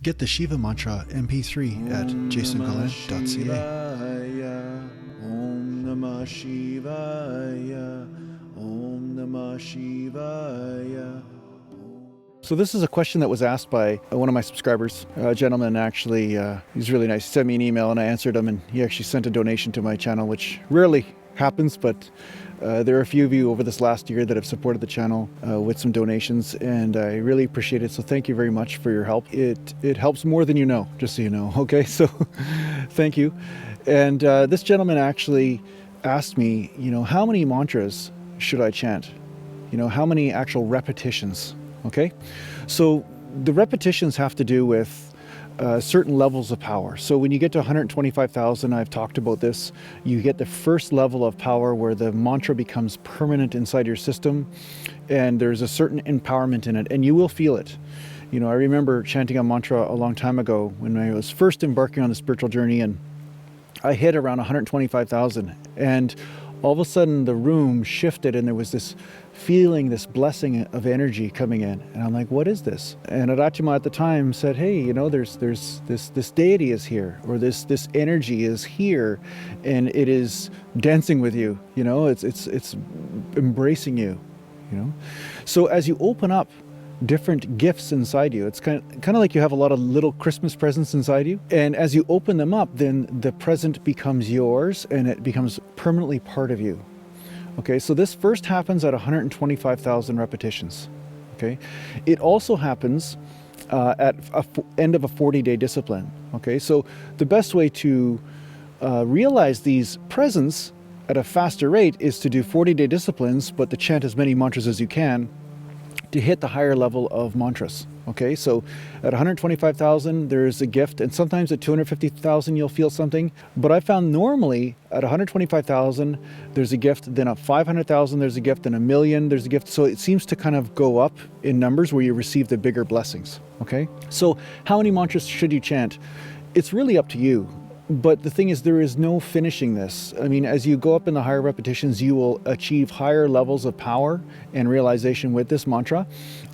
Get the Shiva Mantra MP3 at JasonGallant.ca. Om Namah Shivaya. Om Namah Shivaya. So this is a question that was asked by one of my subscribers, a gentleman actually. He's really nice. He sent me an email and I answered him, and he actually sent a donation to my channel, which rarely happens, but there are a few of you over this last year that have supported the channel with some donations, and I really appreciate it. So thank you very much for your help. It helps more than you know, just so you know. Okay, so thank you. And this gentleman actually asked me, how many mantras should I chant? How many actual repetitions? Okay, so the repetitions have to do with certain levels of power. So when you get to 125,000, I've talked about this, you get the first level of power where the mantra becomes permanent inside your system, and there's a certain empowerment in it, and you will feel it. I remember chanting a mantra a long time ago when I was first embarking on the spiritual journey, and I hit around 125,000, and all of a sudden the room shifted and there was this feeling, this blessing of energy coming in. And I'm like, what is this? And Arathi Ma at the time said, hey, there's this deity is here, or this energy is here, and it is dancing with you, it's embracing you, So as you open up different gifts inside you, it's kind of like you have a lot of little Christmas presents inside you, and as you open them up, then the present becomes yours and it becomes permanently part of you. Okay, so this first happens at 125,000 repetitions. Okay, it also happens at end of a 40-day discipline. Okay, so the best way to realize these presents at a faster rate is to do 40-day disciplines, but to chant as many mantras as you can to hit the higher level of mantras. Okay, so at 125,000 there's a gift, and sometimes at 250,000 you'll feel something, but I found normally at 125,000 there's a gift, then at 500,000 there's a gift, then 1 million there's a gift. So it seems to kind of go up in numbers where you receive the bigger blessings. Okay, so how many mantras should you chant? It's really up to you. But the thing is, there is no finishing this. I mean, as you go up in the higher repetitions, you will achieve higher levels of power and realization with this mantra,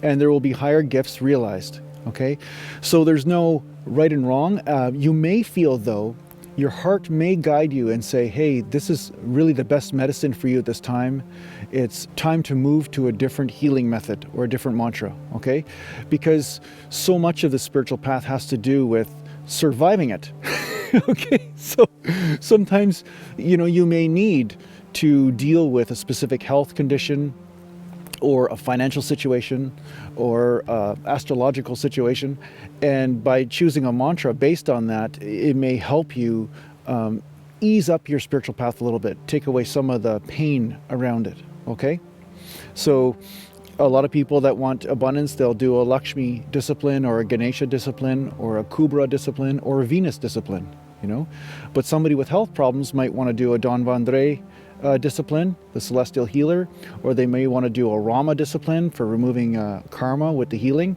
and there will be higher gifts realized, okay? So there's no right and wrong. You may feel, though, your heart may guide you and say, hey, this is really the best medicine for you at this time. It's time to move to a different healing method or a different mantra, okay? Because so much of the spiritual path has to do with surviving it. Okay, so sometimes, you may need to deal with a specific health condition or a financial situation or astrological situation. And by choosing a mantra based on that, it may help you ease up your spiritual path a little bit, take away some of the pain around it, okay? So a lot of people that want abundance, they'll do a Lakshmi discipline or a Ganesha discipline or a Kubra discipline or a Venus discipline, But somebody with health problems might want to do a Dhanvantri discipline, the celestial healer, or they may want to do a Rama discipline for removing karma with the healing.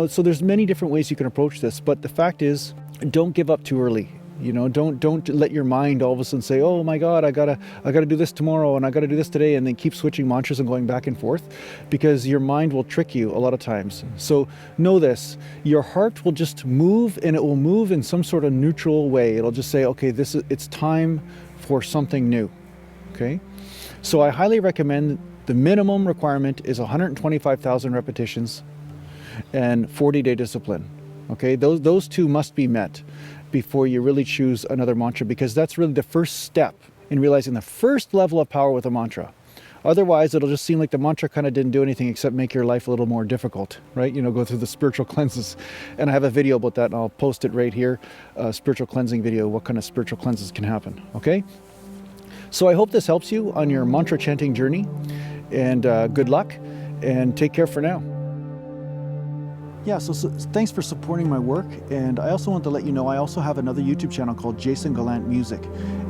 So there's many different ways you can approach this, but the fact is, don't give up too early. Don't let your mind all of a sudden say, oh my God, I gotta do this tomorrow and I gotta do this today, and then keep switching mantras and going back and forth, because your mind will trick you a lot of times. So know this, your heart will just move, and it will move in some sort of neutral way. It'll just say, okay, it's time for something new. Okay, so I highly recommend the minimum requirement is 125,000 repetitions and 40-day discipline. Okay, those two must be met before you really choose another mantra, because that's really the first step in realizing the first level of power with a mantra. Otherwise, it'll just seem like the mantra kind of didn't do anything except make your life a little more difficult, right? Go through the spiritual cleanses. And I have a video about that, and I'll post it right here, a spiritual cleansing video, what kind of spiritual cleanses can happen, okay? So I hope this helps you on your mantra chanting journey, and good luck, and take care for now. Yeah, so thanks for supporting my work, and I also want to let you know I also have another YouTube channel called Jason Gallant Music,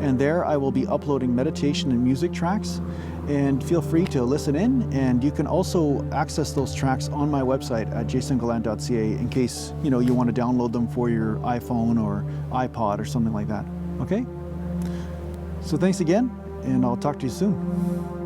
and there I will be uploading meditation and music tracks, and feel free to listen in, and you can also access those tracks on my website at JasonGallant.ca in case you want to download them for your iPhone or iPod or something like that. Okay? So thanks again, and I'll talk to you soon.